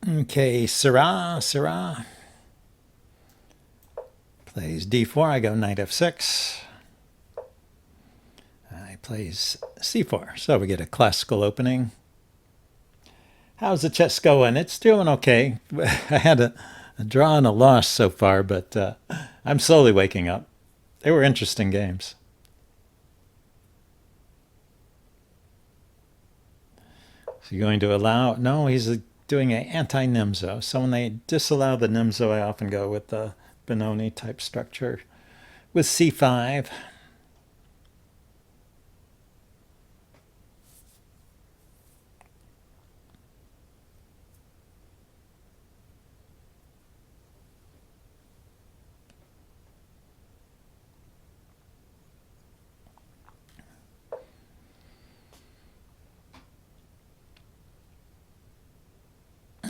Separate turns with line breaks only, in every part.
Okay, Syrah plays d4. I go knight f6. I plays c4. So we get a classical opening. How's the chess going? It's doing okay. I had a draw and a loss so far, but I'm slowly waking up. They were interesting games. So you're going to allow? No, he's doing an anti-Nimzo. So when they disallow the Nimzo, I often go with the Benoni type structure with c5.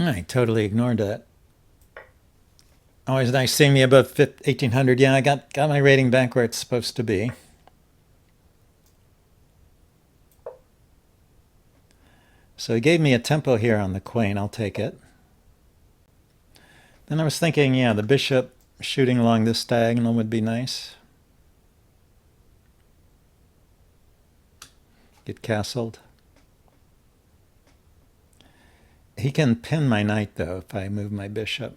I totally ignored that. Always nice seeing me above 1800. Yeah, I got my rating back where it's supposed to be. So he gave me a tempo here on the queen. I'll take it. Then I was thinking, yeah, the bishop shooting along this diagonal would be nice. Get castled. He can pin my knight, though, if I move my bishop.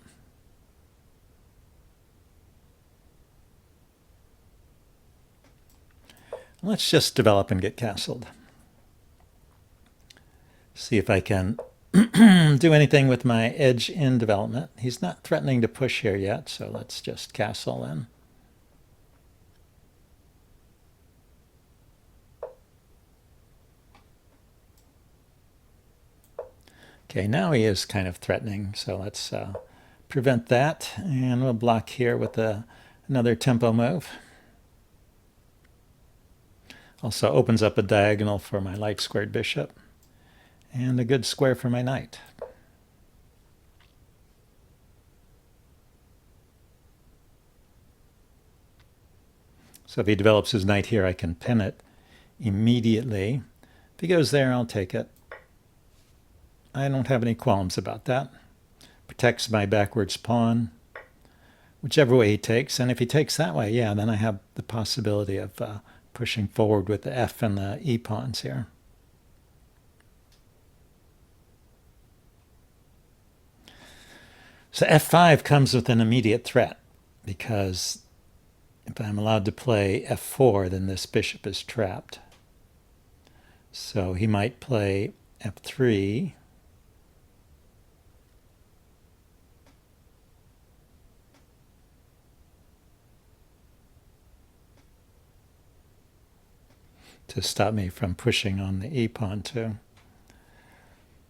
Let's just develop and get castled. See if I can do anything with my edge in development. He's not threatening to push here yet, so let's just castle in. Okay, now he is kind of threatening, so let's prevent that, and we'll block here with another tempo move. Also opens up a diagonal for my light squared bishop, and a good square for my knight. So if he develops his knight here, I can pin it immediately. If he goes there, I'll take it. I don't have any qualms about that. Protects my backwards pawn, whichever way he takes. And if he takes that way, yeah, then I have the possibility of pushing forward with the F and the E pawns here. So F5 comes with an immediate threat, because if I'm allowed to play F4, then this bishop is trapped. So he might play F3. To stop me from pushing on the E pawn too.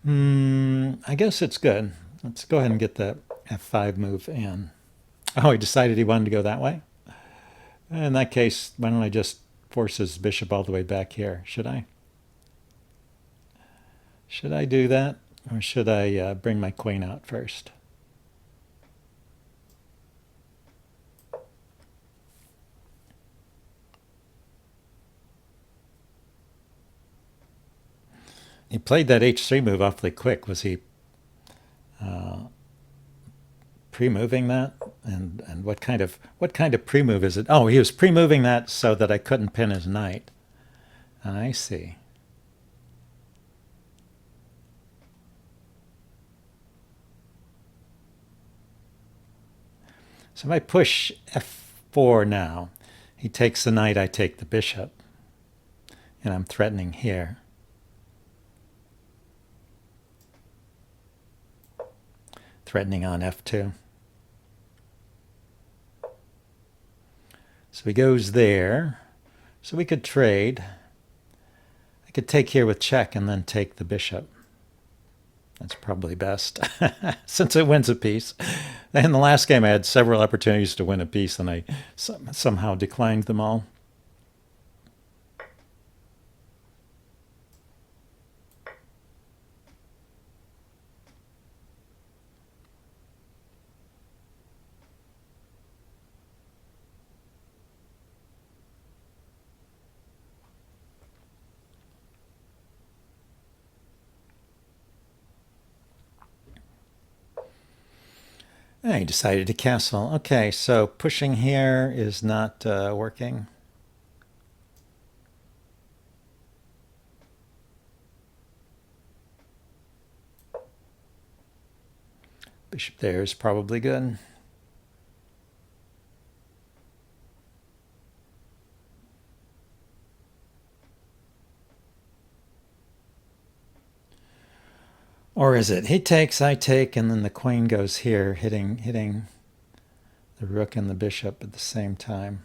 I guess it's good. Let's go ahead and get the F5 move in. Oh, he decided he wanted to go that way? In that case, why don't I just force his bishop all the way back here? Should I? Should I do that? Or should I bring my queen out first? He played that H3 move awfully quick. Was he pre-moving that? And what kind of pre-move is it? Oh, he was pre-moving that so that I couldn't pin his knight. I see. So if I push F4 now, he takes the knight, I take the bishop, and I'm threatening here. Threatening on F2. So he goes there. So we could trade. I could take here with check and then take the bishop. That's probably best, since it wins a piece. In the last game, I had several opportunities to win a piece, and I somehow declined them all. And he decided to castle. Okay, so pushing here is not working. Bishop there is probably good. Or is it he takes, I take, and then the queen goes here, hitting the rook and the bishop at the same time?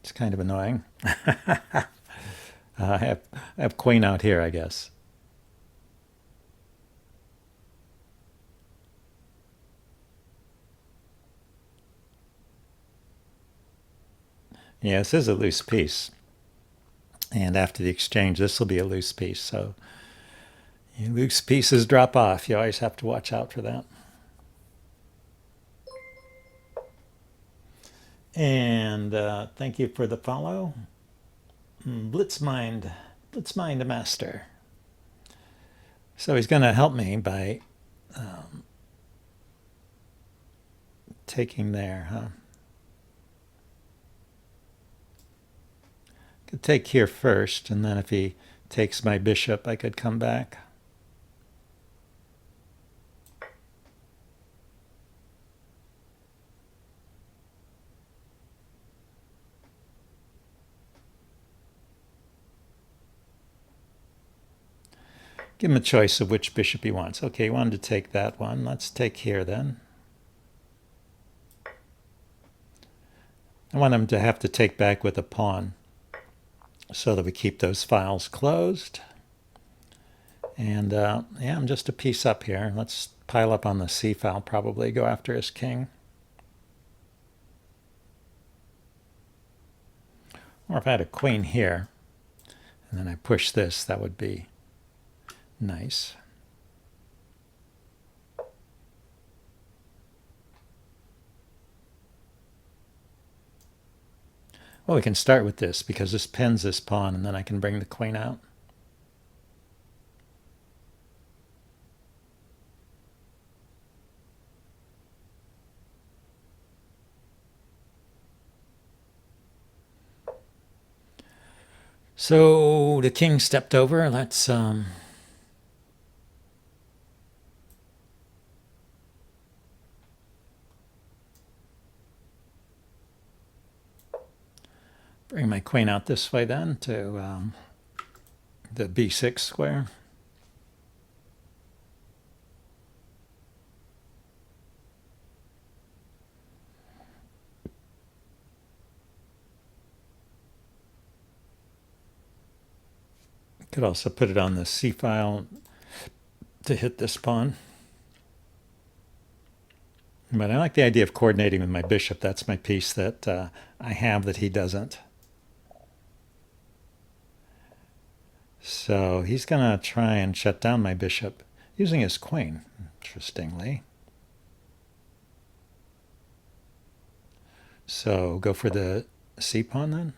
It's kind of annoying. I have queen out here, I guess. Yeah, this is a loose piece. And after the exchange, this will be a loose piece. So loose pieces drop off. You always have to watch out for that. And thank you for the follow. Blitzmind Master. So he's going to help me by taking there, huh? Could take here first, and then if he takes my bishop, I could come back. Give him a choice of which bishop he wants. Okay, he wanted to take that one. Let's take here then. I want him to have to take back with a pawn so that we keep those files closed. And yeah, I'm just a piece up here. Let's pile up on the C file, probably go after his king. Or if I had a queen here, and then I push this, that would be nice. Well, we can start with this because this pins this pawn, and then I can bring the queen out. So the king stepped over. Let's bring my queen out this way then to the b6 square. Could also put it on the C file to hit this pawn. But I like the idea of coordinating with my bishop. That's my piece that I have that he doesn't. So he's going to try and shut down my bishop using his queen, interestingly. So go for the C pawn then.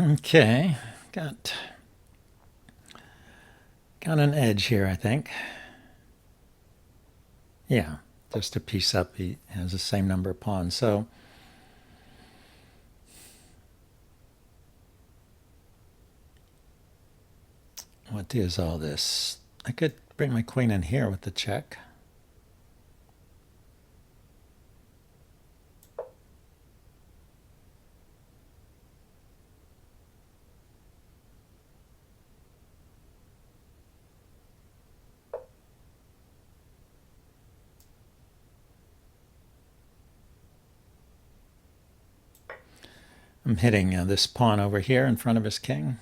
Okay, got an edge here, I think. Yeah, just a piece up. He has the same number of pawns. So what is all this? I could bring my queen in here with the check. I'm hitting this pawn over here in front of his king.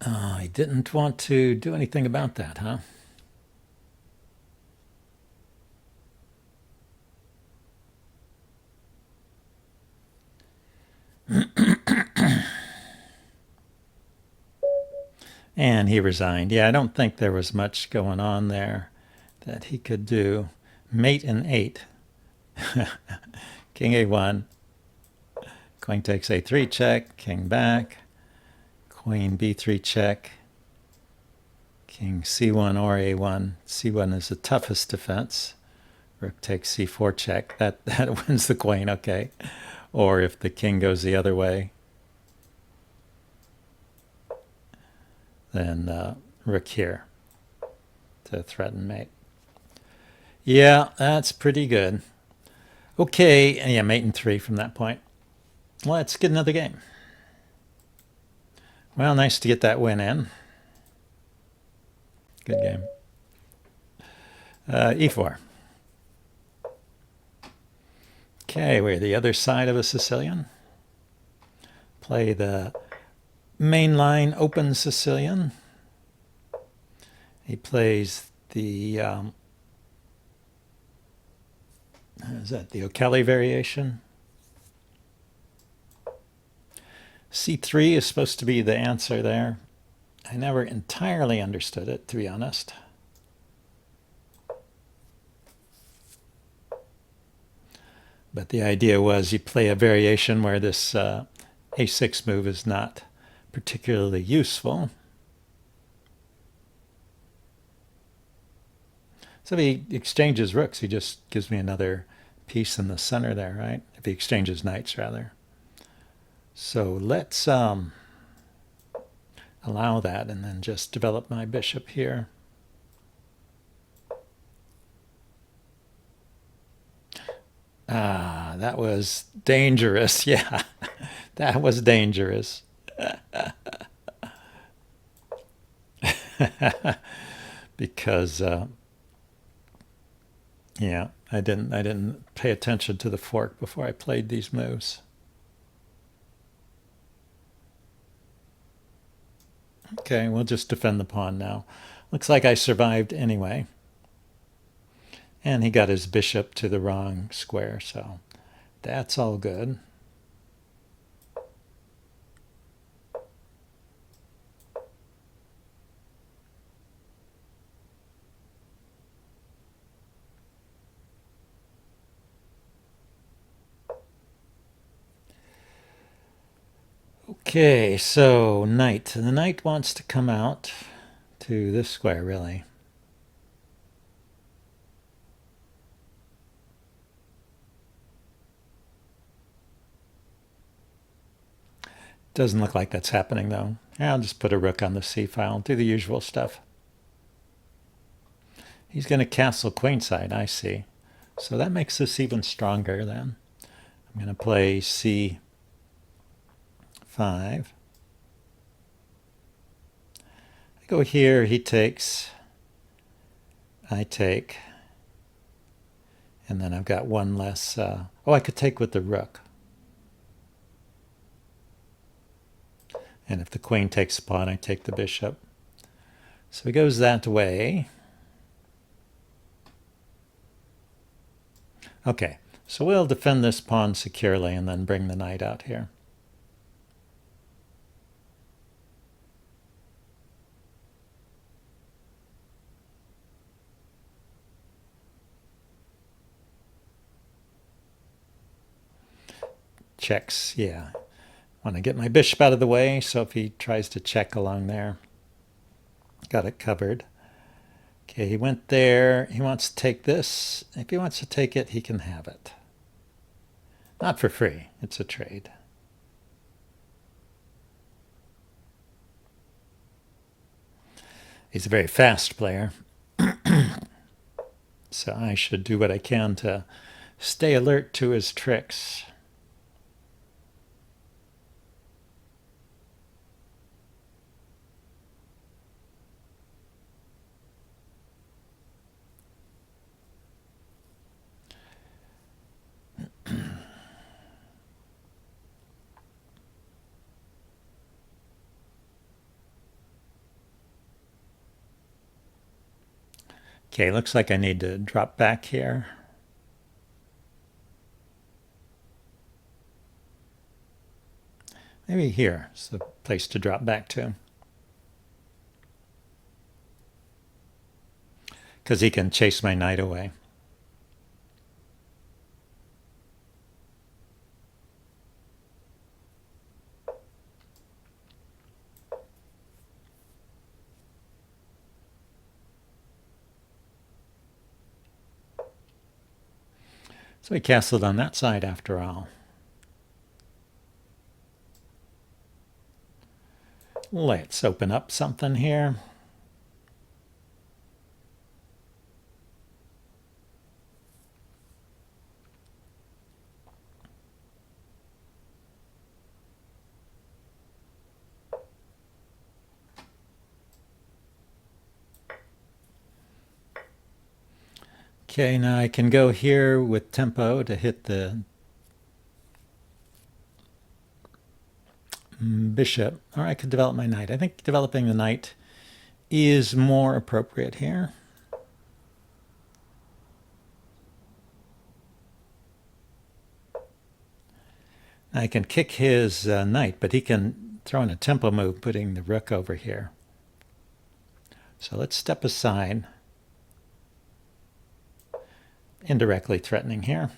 I didn't want to do anything about that, huh? And he resigned. Yeah, I don't think there was much going on there that he could do. Mate in 8. King A1. Queen takes A3 check. King back. Queen B3 check. King C1 or A1. C1 is the toughest defense. Rook takes C4 check. That wins the queen, okay. Or if the king goes the other way, then rook here to threaten mate. Yeah, that's pretty good. Okay, yeah, mate in 3 from that point. Let's get another game. Well, nice to get that win in. Good game. E4. Okay, we're the other side of a Sicilian. Play the main line open Sicilian. He plays the is that the O'Kelly variation? C3 is supposed to be the answer there. I never entirely understood it, to be honest. But the idea was you play a variation where this A6 move is not particularly useful. So if he exchanges rooks, he just gives me another piece in the center there, right? If he exchanges knights, rather. So let's allow that and then just develop my bishop here. Ah, that was dangerous. Yeah, that was dangerous. Because yeah, I didn't pay attention to the fork before I played these moves. Okay, we'll just defend the pawn now. Looks like I survived anyway. And he got his bishop to the wrong square, so that's all good. Okay, so knight. The knight wants to come out to this square, really. Doesn't look like that's happening, though. I'll just put a rook on the c file, do the usual stuff. He's going to castle queenside, I see. So that makes this even stronger then. I'm going to play c5. I go here, he takes, I take, and then I've got one less. Oh, I could take with the rook. And if the queen takes the pawn, I take the bishop. So he goes that way. Okay, so we'll defend this pawn securely and then bring the knight out here. Checks, yeah. Want to get my bishop out of the way, so if he tries to check along there, got it covered. Okay, he went there. He wants to take this. If he wants to take it, he can have it. Not for free. It's a trade. He's a very fast player. So I should do what I can to stay alert to his tricks. Okay, looks like I need to drop back here. Maybe here is the place to drop back to. Because he can chase my knight away. So he castled on that side after all. Let's open up something here. Okay, now I can go here with tempo to hit the bishop, or I could develop my knight. I think developing the knight is more appropriate here. I can kick his knight, but he can throw in a tempo move, putting the rook over here. So let's step aside, indirectly threatening here.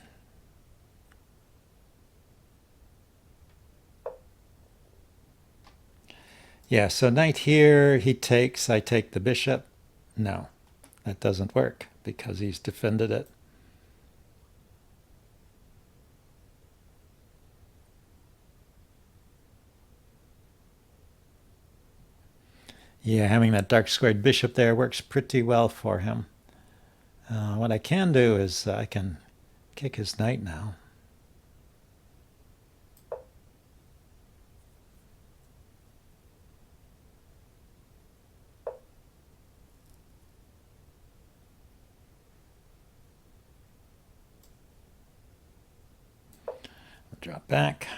Yeah, so knight here, he takes, I take the bishop. No, that doesn't work because he's defended it. Yeah, having that dark squared bishop there works pretty well for him. What I can do is I can kick his knight now. Drop back.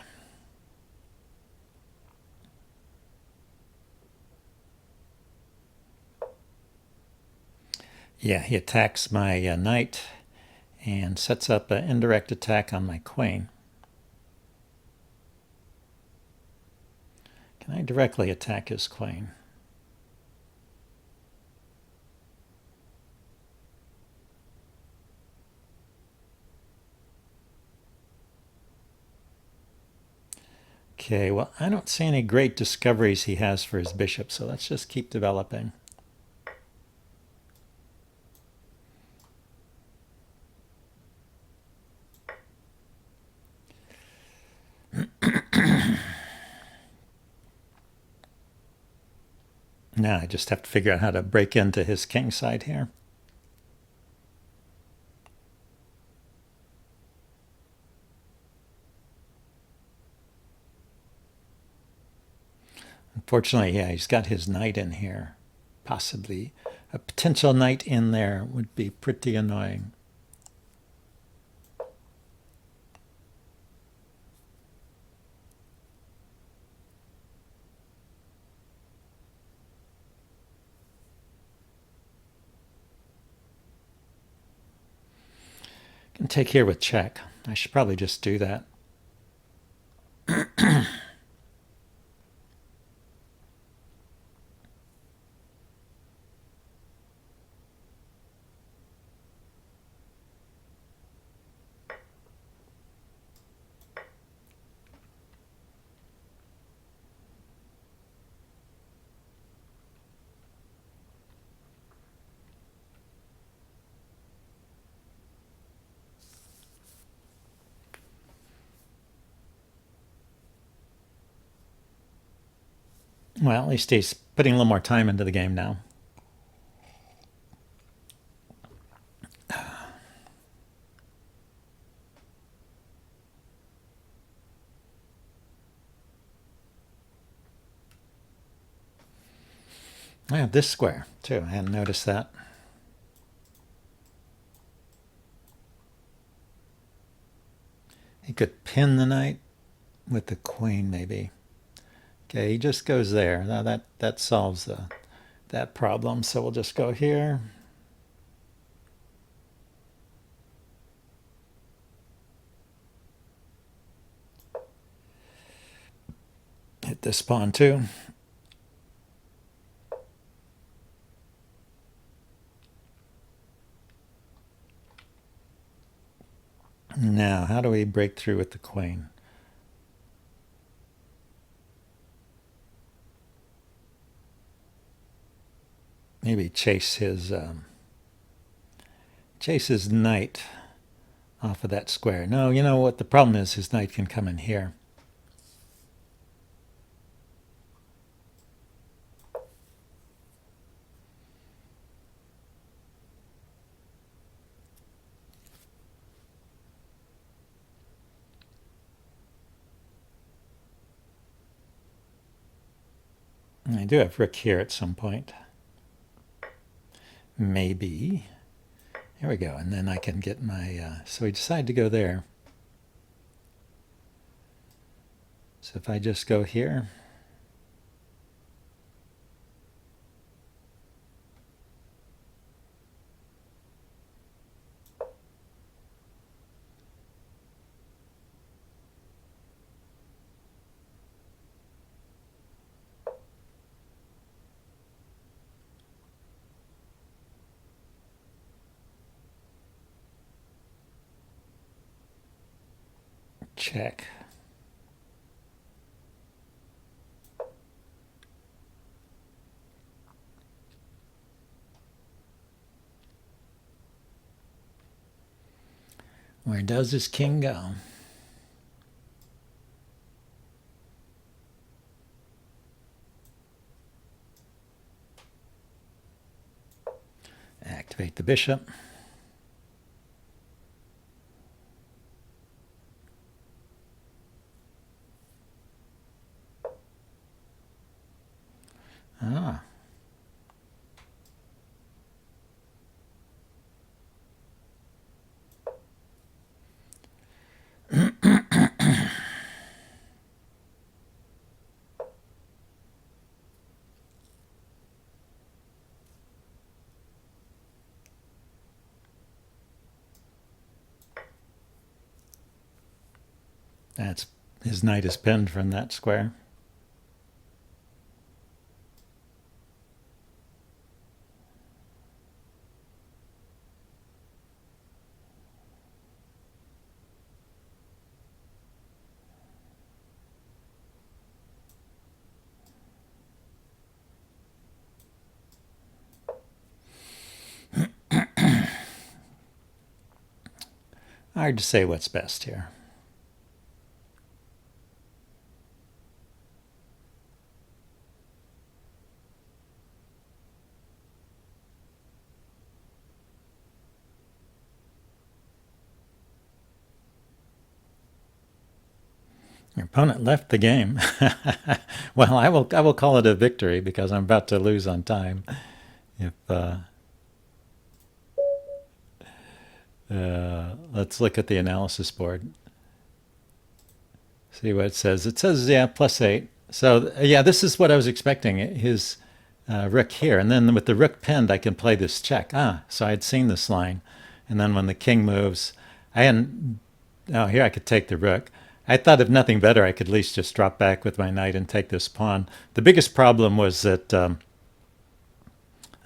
Yeah, he attacks my knight and sets up an indirect attack on my queen. Can I directly attack his queen? Okay, well, I don't see any great discoveries he has for his bishop, so let's just keep developing. Now I just have to figure out how to break into his king side here. Unfortunately, yeah, he's got his knight in here. Possibly a potential knight in there would be pretty annoying. Can take here with check. I should probably just do that. Well, at least he's putting a little more time into the game now. I have this square too. I hadn't noticed that. He could pin the knight with the queen, maybe. Okay, he just goes there. Now that solves that problem. So we'll just go here. Hit this pawn too. Now, how do we break through with the queen? Maybe chase his knight off of that square. No, you know what the problem is? His knight can come in here. I do have rook here at some point. Maybe. Here we go. And then I can get my... so we decide to go there. So if I just go here... check. Where does this king go? Activate the bishop. Ah. That's his knight is pinned from that square. Hard to say what's best here. Your opponent left the game. Well, I will call it a victory because I'm about to lose on time. If let's look at the analysis board. See what it says. It says, yeah, +8. So, yeah, this is what I was expecting. His rook here. And then with the rook pinned, I can play this check. So I had seen this line. And then when the king moves, I hadn't... Oh, here I could take the rook. I thought if nothing better, I could at least just drop back with my knight and take this pawn. The biggest problem was that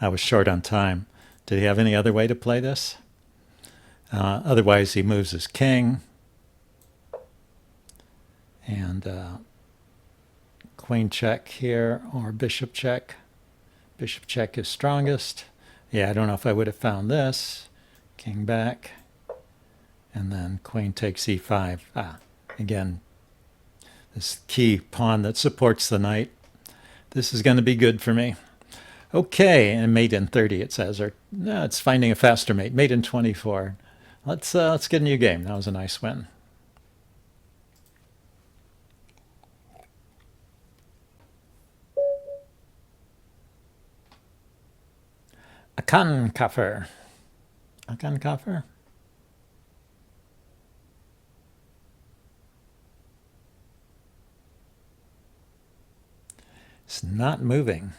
I was short on time. Did he have any other way to play this? Otherwise, he moves his king. And queen check here or bishop check. Bishop check is strongest. Yeah, I don't know if I would have found this. King back. And then queen takes e5. Again, this key pawn that supports the knight. This is going to be good for me. Okay, and mate in 30 it says, or no, it's finding a faster mate. Mate in 24. Let's get a new game. That was a nice win. Akankaffer. Akankaffer? It's not moving.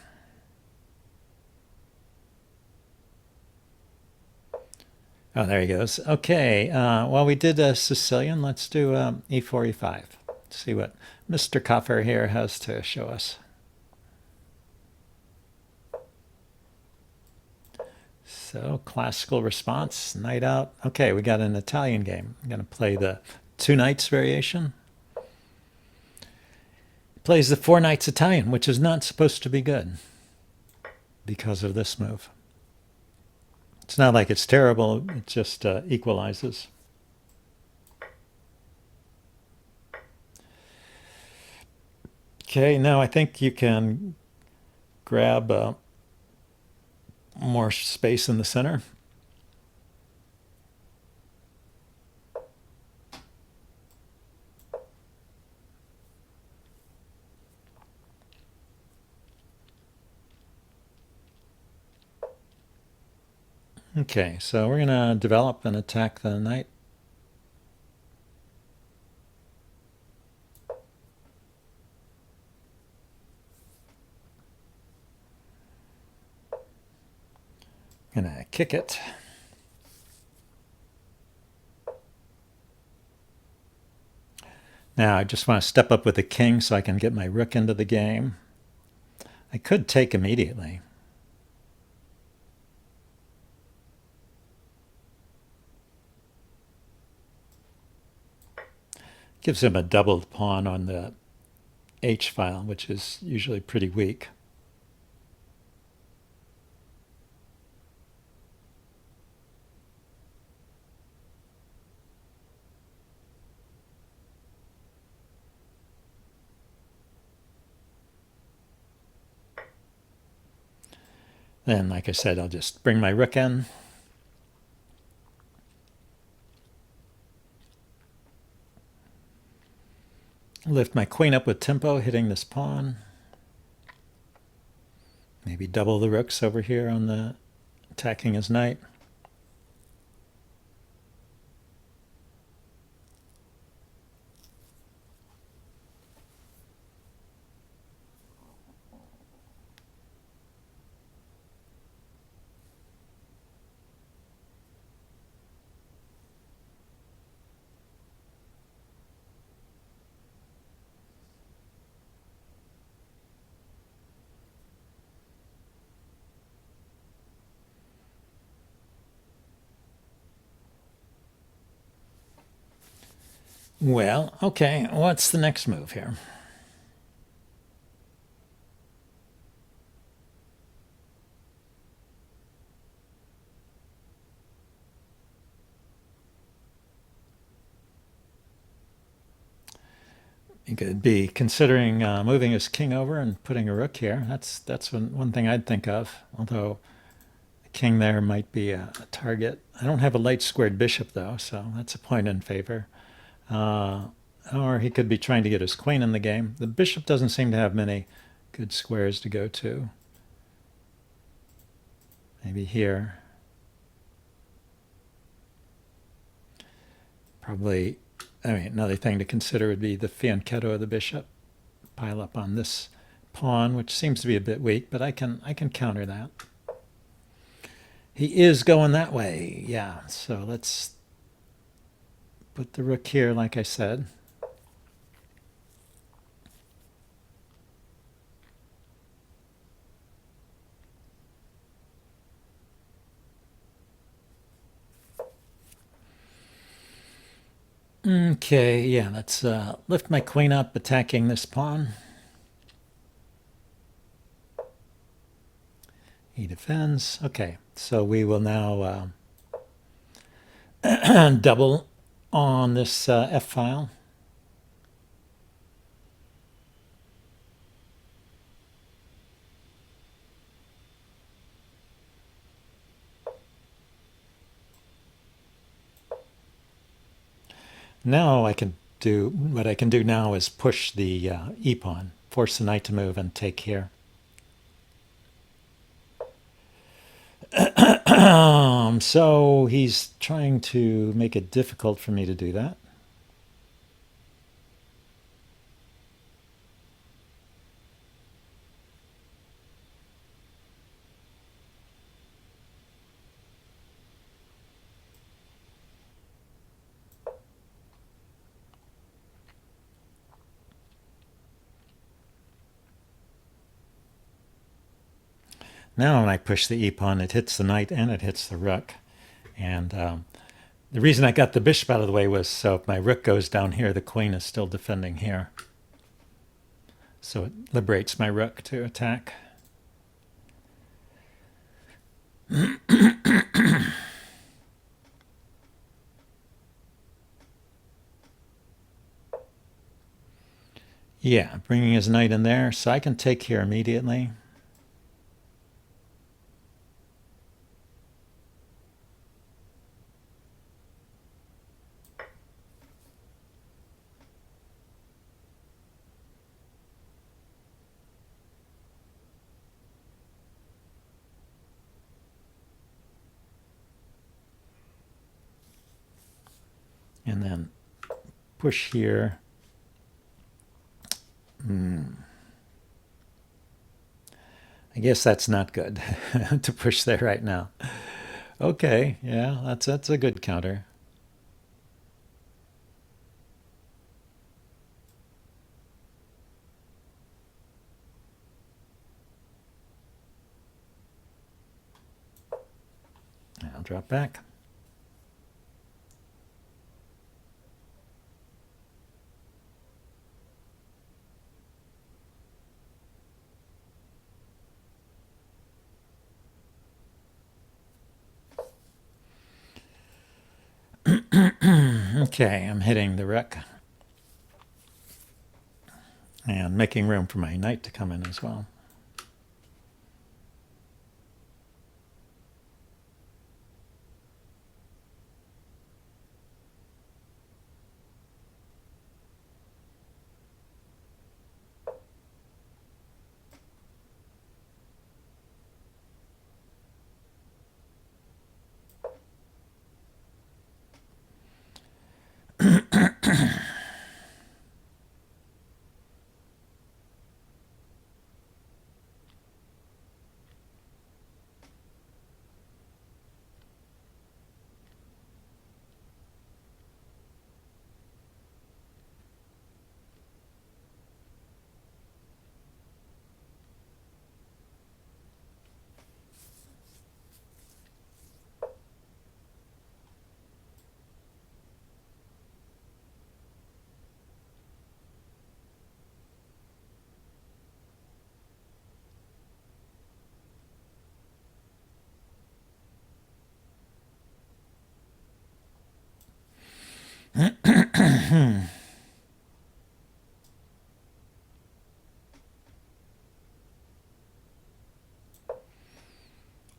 Oh, there he goes. Okay, well, we did a Sicilian. Let's do e4, e5. See what Mr. Kaffer here has to show us. So, classical response, knight out. Okay, we got an Italian game. I'm going to play the two knights variation. Plays the four knights Italian, which is not supposed to be good because of this move. It's not like it's terrible, it just equalizes. Okay, now I think you can grab more space in the center. Okay, so we're going to develop and attack the knight. Going to kick it. Now I just want to step up with the king so I can get my rook into the game. I could take immediately. Gives him a double pawn on the H file, which is usually pretty weak. Then, like I said, I'll just bring my rook in. Lift my queen up with tempo, hitting this pawn. Maybe double the rooks over here on the attacking his knight. Well, okay, what's the next move here? He could be considering moving his king over and putting a rook here. That's one thing I'd think of, although the king there might be a target. I don't have a light squared bishop, though, so that's a point in favor. Or he could be trying to get his queen in the game. The bishop doesn't seem to have many good squares to go to. Maybe here. Probably, I mean, another thing to consider would be the fianchetto of the bishop. Pile up on this pawn, which seems to be a bit weak, but I can counter that. He is going that way, yeah. So let's put the rook here, like I said. Okay, yeah, let's lift my queen up, attacking this pawn. He defends. Okay, so we will now double on this F file. Now I can do, what I can do now is push the e-pawn, force the knight to move and take here. So he's trying to make it difficult for me to do that. Now when I push the e-pawn, it hits the knight and it hits the rook. And the reason I got the bishop out of the way was so if my rook goes down here, the queen is still defending here. So it liberates my rook to attack. Yeah, bringing his knight in there, so I can take here immediately. And then push here. I guess that's not good to push there right now. Okay, yeah, that's a good counter. I'll drop back. Okay, I'm hitting the rook and making room for my knight to come in as well.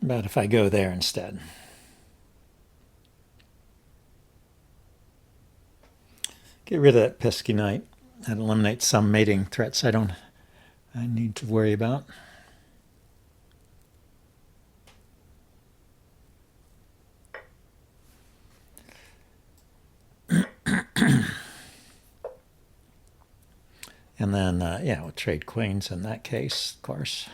But if I go there instead. Get rid of that pesky knight. That eliminates some mating threats I need to worry about. And then, yeah, we'll trade queens in that case, of course.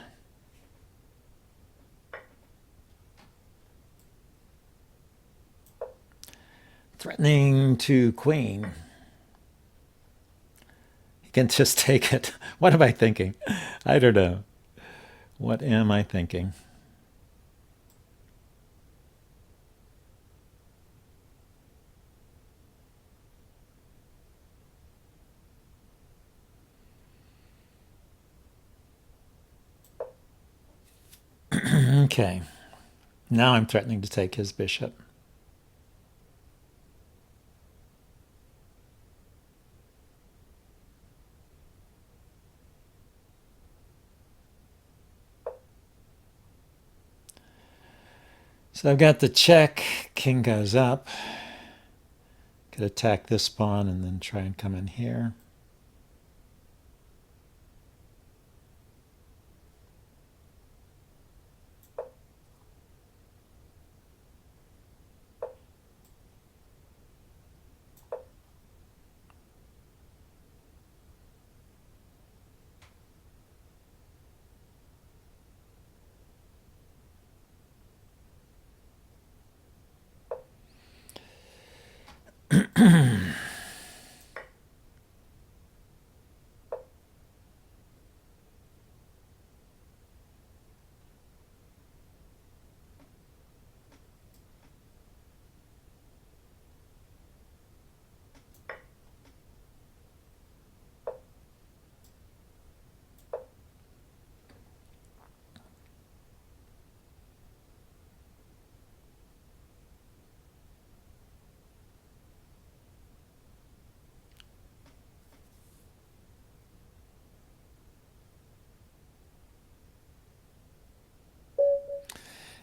Threatening to queen. He can just take it. What am I thinking? I don't know. What am I thinking? Okay. Now I'm threatening to take his bishop. So I've got the check. King goes up. Could attack this pawn and then try and come in here.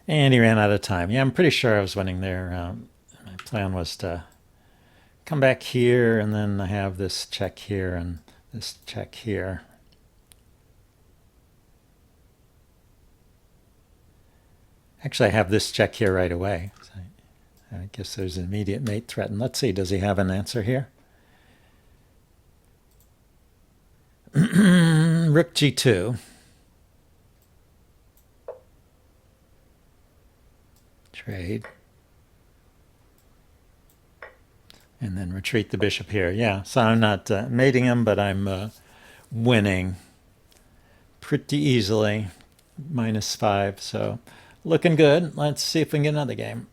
And he ran out of time. Yeah, I'm pretty sure I was winning there. My plan was to come back here, and then I have this check here and this check here. Actually, I have this check here right away. So I guess there's an immediate mate threatened. Let's see, does he have an answer here? Rook g2. Trade. And then retreat the bishop here. Yeah, so I'm not mating him, but I'm winning pretty easily. -5, so looking good. Let's see if we can get another game.